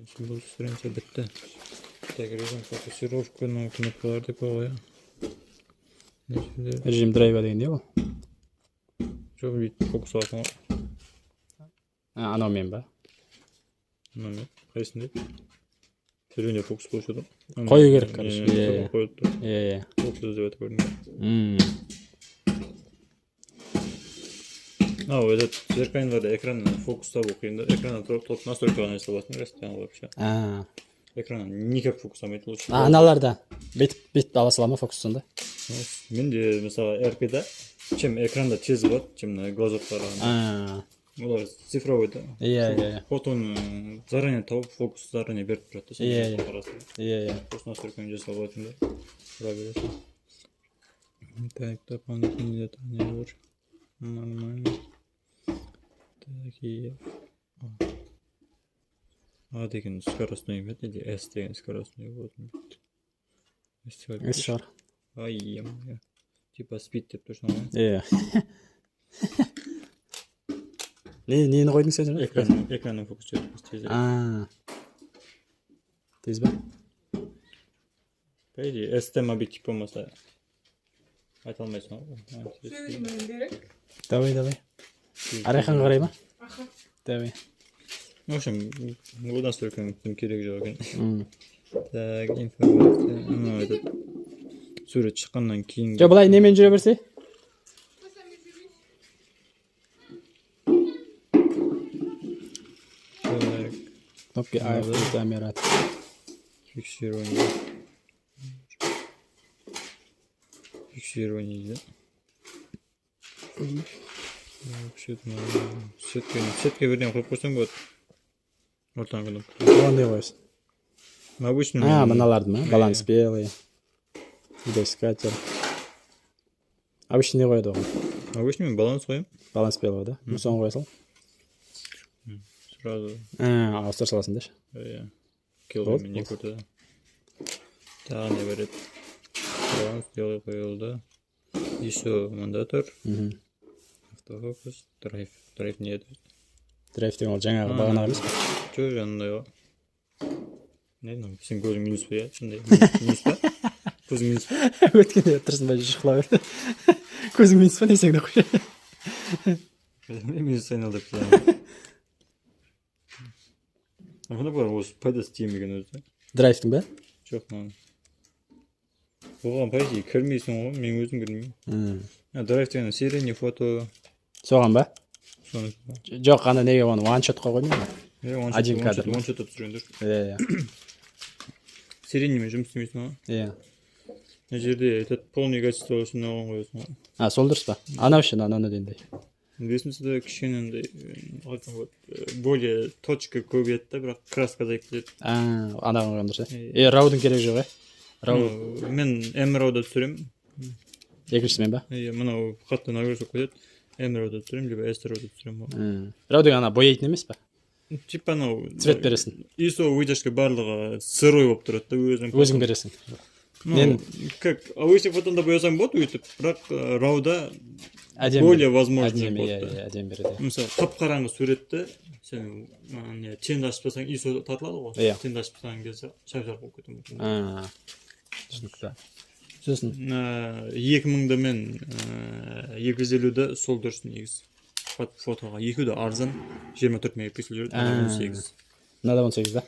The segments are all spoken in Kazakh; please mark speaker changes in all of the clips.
Speaker 1: Бұл страница бітті. Так, режим фокусировканың кнопкаларды қояйық.
Speaker 2: Режим драйва деген не бұл?
Speaker 1: Жоқ, бүйтіп фокус аласың ғой.
Speaker 2: Анаумен ба?
Speaker 1: Мынаумен. Қайсың деп? Біреуіне фокус болушы еді.
Speaker 2: Қою керек, короче.
Speaker 1: Қойып тұр.
Speaker 2: Иә.
Speaker 1: Фокус іздеп өтіп көрдім. Этот зеркальный экран фокус табу қиында. Экран топ настройкаға нәрсе болатын растян вообще. Экран никак фокус алмайды лучше.
Speaker 2: Аналарда бет ала сала ма фокус сонда?
Speaker 1: Менде мысалы RP-да чем экранда тез болады, чем глазоктарға. Олар цифровой да.
Speaker 2: Иә.
Speaker 1: Фотоны заранее тауып, фокус заранее беріп тұрады.
Speaker 2: Иә.
Speaker 1: Просто настройканы жасап алатын да. Тұра бересің. Так, дополнительные задания бар. Нормально. Так, и А деген скоростной емес, или S деген скоростной болады.
Speaker 2: С шығар.
Speaker 1: Ай, типа спид деп тұрсың ғой.
Speaker 2: Иә. Нені қойдың сен жаңа?
Speaker 1: Экранның фокус жеткіз тез.
Speaker 2: Тез ба?
Speaker 1: По идее, S-тем объектив болмаса айта алмайсың ғой.
Speaker 3: Сөйлемеуім керек.
Speaker 2: Давай. Арайханға қарай ма?
Speaker 3: Аха.
Speaker 2: Давай.
Speaker 1: В общем, одан столько керек жоқ екен. Так, информация. Этот сурет шыққаннан кейін.
Speaker 2: Жоқ, былай немен жүре берсе?
Speaker 1: Так,
Speaker 2: Кнопки AF камера.
Speaker 1: фиксирование. Фиксирование, да? Сетке бірден қойып қойсаң болады. Ортаңғы кнопка.
Speaker 2: Қандай қойсын?
Speaker 1: Обычно.
Speaker 2: Мыналарды ма? Баланс белый. Видоискатель. Обычно не қояды оған?
Speaker 1: Обычно мен баланс қоям.
Speaker 2: Баланс белый, да? Соны қоя сал.
Speaker 1: Сразу.
Speaker 2: Ауыстыра саласың да ше?
Speaker 1: Иә. Киломен не көрді. Тағы не береді. Баланс делай қойылды. ISO мында тұр. Автофокус. Драйв. Драйв не еді.
Speaker 2: Драйв деген ол жаңағы бағанағы емес па?
Speaker 1: Жоқ, жанында ғой. Не знаю, сен көзің минус па, иә? Шындай. Минус па? Көзің минус па?
Speaker 2: Өткенде тұрсын ба шықла берді. Көзің минус па десең де қоя.
Speaker 1: Минус айналдырып тастадым. Қандай бар осы пайдасы тимеген өзі?
Speaker 2: Драйвтың ба?
Speaker 1: Жоқ, маған. Оған по идее кірмейсің ғой, мен өзім кірмеймін. Драйв деген серийный фото.
Speaker 2: Соған ба?
Speaker 1: Соны.
Speaker 2: Жоқ, ана неге оны ваншотқа қоймай ма?
Speaker 1: Один кадр. Ваншотта түсірген дұрыс.
Speaker 2: Иә.
Speaker 1: Серийныймен жұмыс істемейсің ғой.
Speaker 2: Иә.
Speaker 1: Мына жерде этот полный качество үшін оған қоясың ғой.
Speaker 2: Сол дұрыс па? Анау үшін ананы дендей.
Speaker 1: Бесіншіде кішкене более точка көбейеді да, бірақ краска азайып кетеді.
Speaker 2: Анаған қойған дұрыс. Раудың керек жоқ,
Speaker 1: Мен M-рауда түсіремін.
Speaker 2: Екіншісімен ба?
Speaker 1: Мынау қатты нагрузка қояды. M-рауда түсіремін, либо S-рауда түсіремін.
Speaker 2: Рау деген ана бояйтын емес па?
Speaker 1: Типа анау
Speaker 2: Цвет бересің.
Speaker 1: ISO вытяжка барлығы сырой болып тұрады да,
Speaker 2: өзің бересің.
Speaker 1: Как обычный фотонда боясаң болады өйтіп, бірақ рауда более возможно болады.
Speaker 2: Әдем береді.
Speaker 1: Мысалы, қап-қараңғы суретті сен теңді ашпасаң ISO тартылады ғой. Теңді ашпасаң кезде шап-шап болып кетуі мүмкін.
Speaker 2: Түсінікті. Сосын
Speaker 1: 2000-ді мен 250-ді сол дұрыс негіз. Фотоға 2-ді арзан 24 мегапиксель жүреді, 18.
Speaker 2: Мынада 18 да?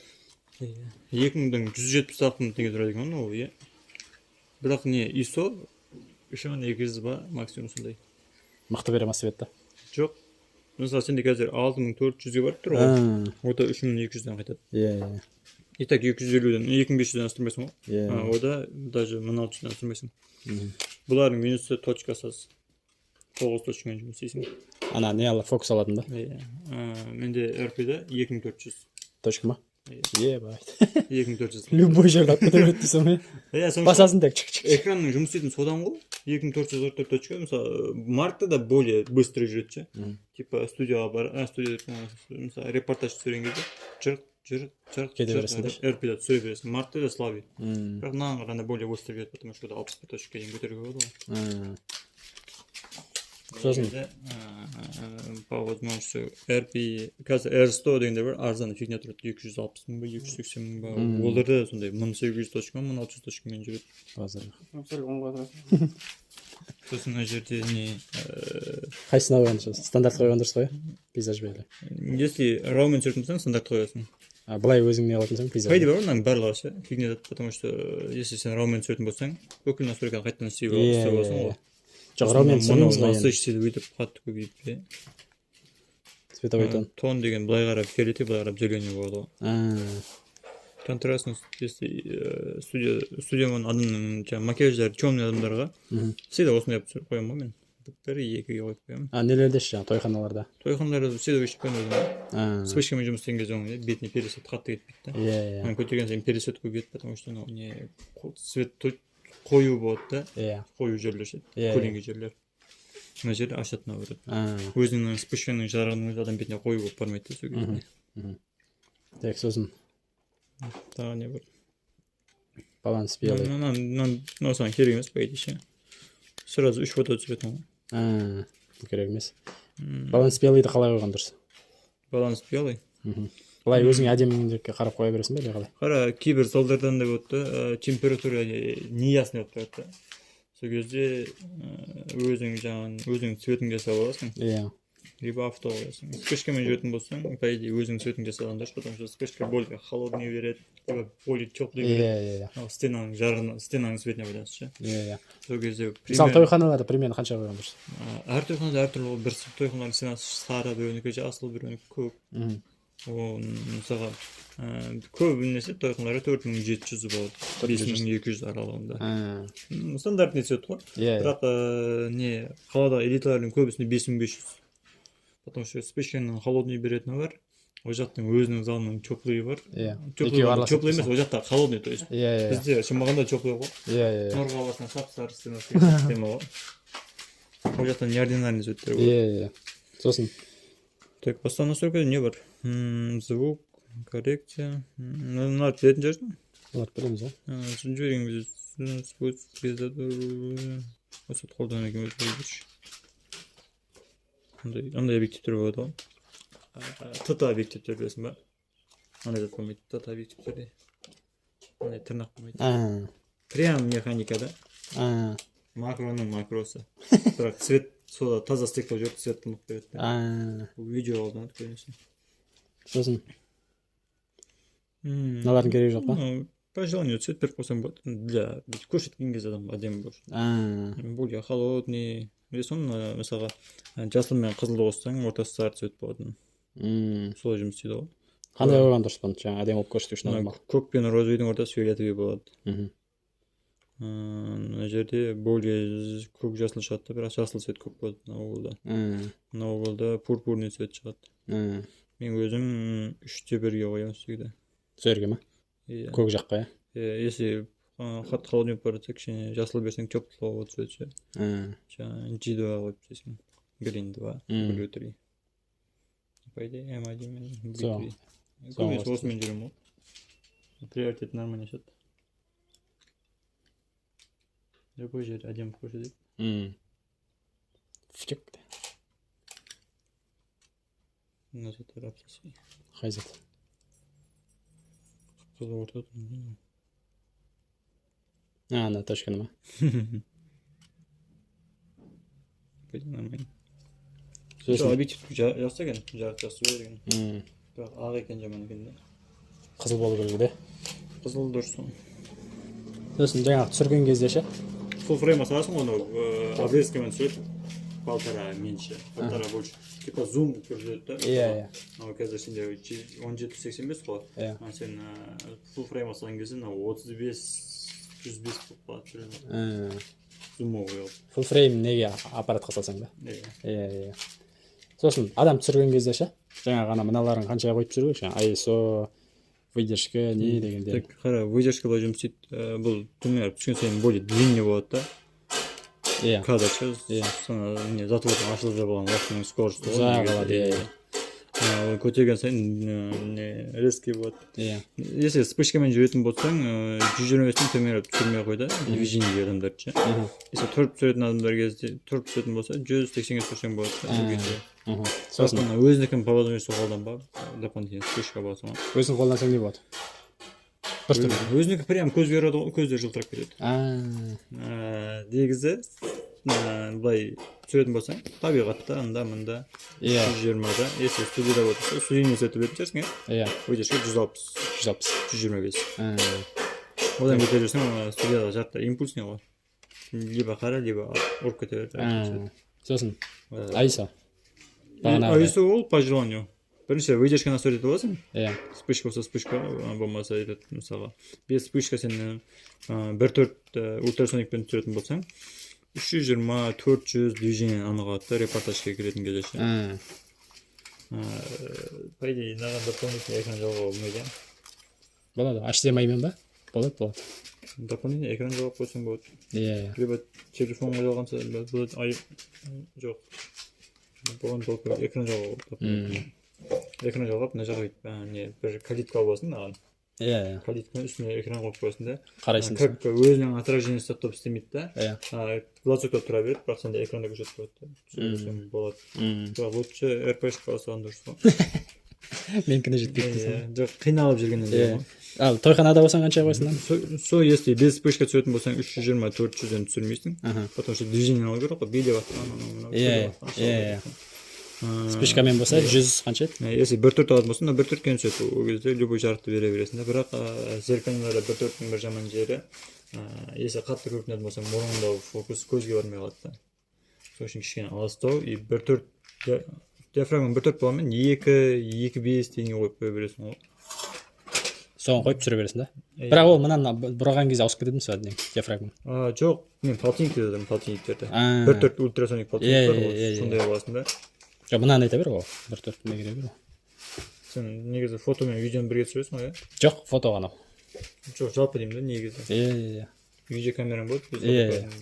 Speaker 1: 2000-дің 170 теңге тұрады екен ол, иә. Бірақ не ISO 3200 ба максимум сондай.
Speaker 2: Мықты бере ма свет та?
Speaker 1: Жоқ. Мысалы сенде қазір 6400-ге барып тұр ғой. Ода 3200-ден қайтады.
Speaker 2: Иә.
Speaker 1: И так 250-ден 2500-ден астырмайсың ғой.
Speaker 2: Иә.
Speaker 1: Ода даже 1600-ден астырмайсың. Бұлардың минусы точкасыз. 9 точкамен жұмыс істейсің.
Speaker 2: Ана не алып фокус алатын ба?
Speaker 1: Иә. Менде RP-да 2400.
Speaker 2: Точка ма? Ебать.
Speaker 1: 2400.
Speaker 2: Любой жерді алып көтереді дейсің ғой. Басасың так чик-чик.
Speaker 1: Экранның жұмыс істейтін содан ғой. 2444 точка. Мысалы, Маркта да более быстро жүреді ше. Типа студияға бар, мысалы репортаж түсірген кезде жырық
Speaker 2: кете бересің.
Speaker 1: RP-да түсіре бересің. Маркта да слабый. Бірақ мынаған қарағанда более быстро жүреді, потому что 60 точкаға дейін көтеруге болады ғой.
Speaker 2: Сосын
Speaker 1: по возможности RP, қазір R100 дегенде бір арзан фигня тұрады, 260 мың ба, 280 мың ба, оларда сондай 1800.com, 1600.com жүреді.
Speaker 2: базар.
Speaker 1: Сосын мына жерде не
Speaker 2: Қайсына қойған дұрыс? Стандарт қойған дұрыс қой? Пейзаж бейлі.
Speaker 1: если раумен түсіретін болсаң стандарт қоясың.
Speaker 2: Былай өзің не қылатын соң пейзаж.
Speaker 1: Пайда бар мынаның барлығы ше фигня зат, потому что если сен раумен түсіретін болсаң, бүкіл настройканы қайтадан істей аласың ғой.
Speaker 2: Жоқ, раумен түсіреміз ғой.
Speaker 1: Насыщитель өйтіп қатты көбейіп.
Speaker 2: Цветовой тон.
Speaker 1: Тон деген былай қарап фиолетовый, былай қарап зеленый болады ғой. Контрастность, если студияның адамның макияждары темный адамдарға всегда осындай түсіріп қоямын ғой мен. Бір екіге қойып қоямын.
Speaker 2: Нелерде ше, тойханаларда?
Speaker 1: Тойханаларда всегда өшіп қоймын өзім. Вспышкамен жұмыс істеген кезде оңай, бетіне пересет қатты кетпейді да.
Speaker 2: Иә.
Speaker 1: Көтерген сайын пересет көп кетеді, потому что не цвет қою болады да. Қою жерлер ше, көлеңке жерлер. Мына жерде ашатына көреді. Өзінің вспышканың жарығының өзі адам бетіне қою болып бармайды да сол кезде.
Speaker 2: Так, сосын
Speaker 1: тағы не бар?
Speaker 2: Баланс белый.
Speaker 1: Осыған керек емес, по идее ше. Сразу 3 фото түсіретін ғой.
Speaker 2: Керек емес. Баланс белыйды қалай қойған дұрыс?
Speaker 1: Баланс белый?
Speaker 2: Былай өзің әдемілікке қарап қоя бересің бе, или қалай?
Speaker 1: Қара, кейбір залдардан да болады, температура неясный болып тұрады да. Сол кезде өзің цветін жасап аласың.
Speaker 2: Иә.
Speaker 1: Либо авто қоясың. Вспышкамен жүретін болсаң, по идее өзің цветін жасаған дұрыс, потому что вспышка более холодный береді, либо более теплый береді. Стенаның жарығына, стенаның цветіне байланысты ше.
Speaker 2: Иә.
Speaker 1: Сол кезде
Speaker 2: мысалы тойханаларда примерно қанша қойған дұрыс?
Speaker 1: Әр тойханада әртүрлі, бір тойханалардың стенасы сары, біреуінікі жасыл, біреуінікі көк. Мысалға көбінесе тойханалары 4700 болады, 5200 аралығында. Стандартный цвет қой. Бірақ қалада элиталардың көбісінде 5500. Потому что вспышканың холодный беретіні бар, ол жақтың өзінің залының теплый бар. Теплый емес, ол жақта холодный, то есть. Бізде шымағанда теплый ғой. Нұрға басына сап-сары стена ғой. Ол жақтан неординарный цветтер ғой.
Speaker 2: Сосын
Speaker 1: так, поставь настройка, не бар. Звук, коррекция. Надо білетін жерсің?
Speaker 2: Олар білеміз,
Speaker 1: Жіберіңіз, осы қолдан екен өз көрдірші. Андай объективтер болады ғой. ТТ объективтер білесің ба? Андай зат болмайды, ТТ объективтерде. Андай тырнақ болмайды. Прям механика да. Макроның макросы. Бірақ цвет сода таза стекло жүріп цвет тымық береді. Видео алдан көрінесің.
Speaker 2: Сосын мыналардың керегі жоқ па?
Speaker 1: По желанию цвет беріп қойсаң болады. Для көрсеткен кезде адам әдемі болады. Более холодный. Соны мысалға жасыл мен қызылды қоссаң, ортасы сары цвет болады. Солай жұмыс істейді ғой.
Speaker 2: Қандай қойған дұрыс бұны? Жаңа әдемі болып көрсету үшін нормал.
Speaker 1: Көк пен розовыйдың ортасы фиолетовый болады. Мына жерде более көк жасыл шығады, бірақ жасыл цвет көп болады мына уголда пурпурный цвет шығады. Мен өзім 3/1-ге қоямын всегда.
Speaker 2: Сөзге ма? Көк жаққа,
Speaker 1: если қатты холодный болып баратса, кішкене жасыл берсең теплый цвет ше. G2 қойып істейсің. Green 2, Blue 3. По идее, M1 мен Blue 3. Көбінесе осымен жүремін ғой. Приоритет нормально шығады. Любой жер әдемі көрсетеді.
Speaker 2: Фтек.
Speaker 1: Мына заттар апсасы.
Speaker 2: Қай зат?
Speaker 1: Қызыл ортада.
Speaker 2: Ана точканы ма?
Speaker 1: Пойди нормально. Сол объектив жақсы екен, жарық жақсы берген. Бірақ ақ екен жаман екен да.
Speaker 2: Қызыл болу керек де.
Speaker 1: Қызыл дұрыс.
Speaker 2: Сосын жаңағы түсірген кезде ше?
Speaker 1: Full frame саласың оны обрезкамен түсіреді. 1,5 меньше, 1,5 больше. Типа зум көрсетеді да.
Speaker 2: Иә.
Speaker 1: Қазір сенде 1785 қой. Сен full frame салған кезде 35-105 болып қалады. Зумовый алып.
Speaker 2: Full frame неге аппаратқа салсаң да? Иә. Сосын адам түсірген кезде ше? Жаңа ғана мыналарын қаншаға қойып түсіру керек? ISO, выдержка, не дегенде.
Speaker 1: Так, қара, выдержка былай жұмыс істейді. Бұл түнер түскен сайын более длинный болады да. Кадр ше, соны затвордың ашылып жабылған уақытының скорості.
Speaker 2: Ұзақ қалады.
Speaker 1: көтерген сайын резкий болады.
Speaker 2: Иә.
Speaker 1: Если вспышкамен жүретін болсаң, 125-тен төменіріп түсірмей қойды, движение адамдарды. Если тұрып түсіретін адамдар кезде тұрып түсіретін болса, 180-ге түсірсең болады. Сосын өзінікін поводомерсі қолданба, дополнительный вспышка болса.
Speaker 2: Өзін қолдансаң не болады?
Speaker 1: Өзінікі прям көзге ұрады, көздер жылтырап кетеді. Негізі былай түсіретін болсаң, табиғатта, анда-мында 120-да, если студияда отырса, студияны сөйтіп өтіп жүрсің, выдержка 160, 125. Одан кетер жүрсің, студияда жарты импульсный ғой. Либо қара, либо ұрып кете береді.
Speaker 2: Сосын ISO.
Speaker 1: ISO ол по желанию. Бірінші выдержканы сөйтіп аласың. Вспышка болса вспышка, болмаса мысалға. Без вспышка сен 1.4 ультрасоникпен түсіретін болсаң, 320-400 движение анығатты репортажға келетін кездеші. По идее, наған дополнительный экран жауға болмайды.
Speaker 2: Болады, HDMI-мен ба? Болады.
Speaker 1: Дополнительный экран жауып қойсаң болады. Либо телефонға жалғанса болады, жоқ. Бұған толық экран жауып болады. Экран жалғап, мына жаққа бір калитка болсын маған. Калитканың үстіне экран қойып қойсын да.
Speaker 2: Қарайсың.
Speaker 1: Как өзінің отражение стоп істемейді да. Глазокта тұра береді, бірақ сенде экранда көрсетіп қояды. Түсірсең болады. Бірақ лучше РПшка алсаң дұрыс қой.
Speaker 2: Менікіне жетпейді дейсің.
Speaker 1: Жоқ, қиналып жүргеннен де.
Speaker 2: Ал тойханада болсаң қанша қойсың?
Speaker 1: Со, если без вспышка түсіретін болсаң 320-400-ден түсірмейсің. Потому что движение алу керек қой, билеп атқан.
Speaker 2: Вспышкамен болса 100 қанша еді?
Speaker 1: Если 1.4 алатын болсаң, 1.4-кен түседі, ол кезде любой жарықты бере бересің. Бірақ зеркальныйларда 1.4-тің бір жаман жері, если қатты көрінетін болсаң, мұрындау фокус көзге бармай қалады. Сол үшін кішкене алыстау, и 1.4 диафрагма 1.4 болғанмен 2.5 дейін қойып қоя бересің ғой.
Speaker 2: Соған қойып түсіре бересің да? Бірақ ол мынаны бұраған кезде ауысып кетеді ме сол диафрагма?
Speaker 1: Жоқ, мен полтинник дедім, полтинниктерді. 1.4 ультрасоник полтинник бар ғой, сондай боласың да.
Speaker 2: Жоқ, мынаны айта бер ғой, 1.4 не керек бер.
Speaker 1: Сен негізі фото мен видеоны бірге түсіресің ғой,
Speaker 2: Жоқ, фото ғана.
Speaker 1: Жоқ, жалпы деймін да, негізі. Видео камераң болады?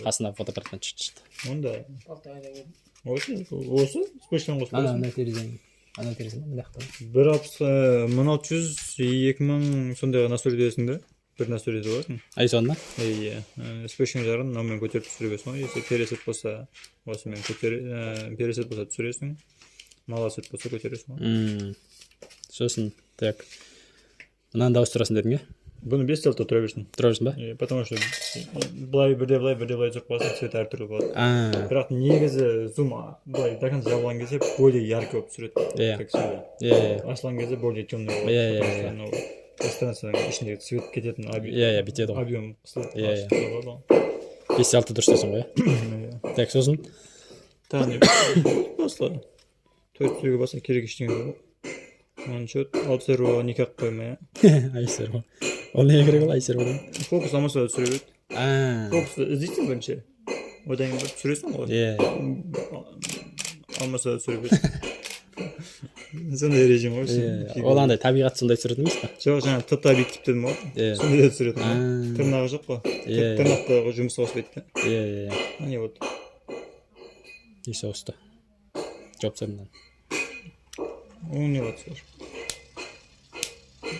Speaker 2: Қасына фотоаппараттан шықты.
Speaker 1: Онда? Осы? Вспышканы қосып қойсың?
Speaker 2: Ана терезен, мына жақта.
Speaker 1: 1600, 2000 сондайға настройдесің да? Бір настройде боласың.
Speaker 2: ISO-ны?
Speaker 1: Вспышканы жағын мынаумен көтеріп түсіресің ғой. Если пересет болса, осымен пересет болса түсіресің. Маласет болса көтересің ғой.
Speaker 2: Сосын, так. Мынаны да ауыстырасың дедің,
Speaker 1: Бұны 5 сәлтті тұра берсін.
Speaker 2: Тұра берсін ба?
Speaker 1: Потому что бірде былай жоқ болса, цвет әртүрлі болады. Бірақ негізі зум былай до конца жабылған кезде более яркий болып түсіреді. Как сюда. Ашылған кезде более темный болады. Страницаның ішіндегі цвет кететін объем қысылып.
Speaker 2: 5-6 дұрыстасың ғой, Так, сосын?
Speaker 1: Басла. Төрт баса керек ештеңе жоқ. Счет аутсерво никак қоймай.
Speaker 2: Айсерво. Ол не керек ол айсерво?
Speaker 1: Фокус алмаса түсіре береді. Фокусты іздейсің бірінші. Одан кейін бір түсіресің ғой. Алмаса түсіре береді. Сондай режим ғой.
Speaker 2: Ол андай табиғат сондай түсіреді емес па?
Speaker 1: Жоқ, жаңа тіпті объектив дедім ғой. Сондай да түсіреді ғой. Тырнағы жоқ қой. Тырнақты жұмысқа қоспайды да. Не вот.
Speaker 2: И соусты. Жопсарынан.
Speaker 1: Ол не болады сор.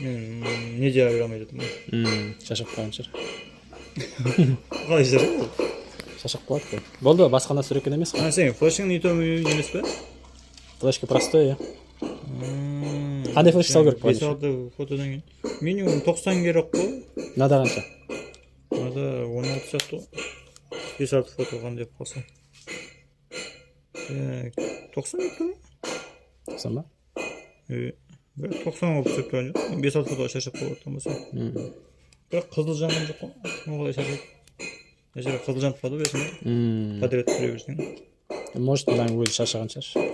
Speaker 1: Мен не де айырамай дедім ғой.
Speaker 2: Шашып қалған шығар.
Speaker 1: Қалай жарайды ол?
Speaker 2: Шашып қалады ғой. Болды, басқана түсір екен емес қой.
Speaker 1: Сен флешканы ютуб емес па?
Speaker 2: Флешка простой, Қандай флешка салу керек?
Speaker 1: 5-6 фотодан кейін. Минимум 90 керек қой.
Speaker 2: Нада қанша?
Speaker 1: Нада 16 сияқты ғой. 5-6 фото қандай қалса. 90 екен?
Speaker 2: 90 ба?
Speaker 1: 90 болып түсіп тұрған жоқ. 5-6 фотоға шашып қойған болса. Бірақ қызыл жанған жоқ қой. Оғалай шашып. Әжері қызыл жанып қалды берсің. Подряд түре берсің.
Speaker 2: Может, бұдан өзі шашаған шығар.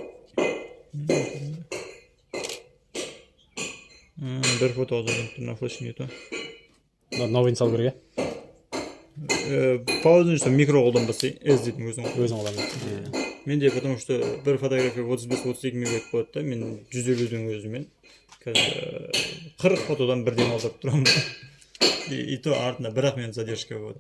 Speaker 1: Бір фото алып на флешін ето.
Speaker 2: Новыйын салу керек,
Speaker 1: Паузаны что микро қолданбаса іздейтін өзің
Speaker 2: қолданбаса.
Speaker 1: Менде потому что бір фотография 35-32 мегабайт болады да, мен 150-дің өзімен қазір 40 фотодан бірден алдырып тұрамын. И то артында бір-ақ минут задержка болады.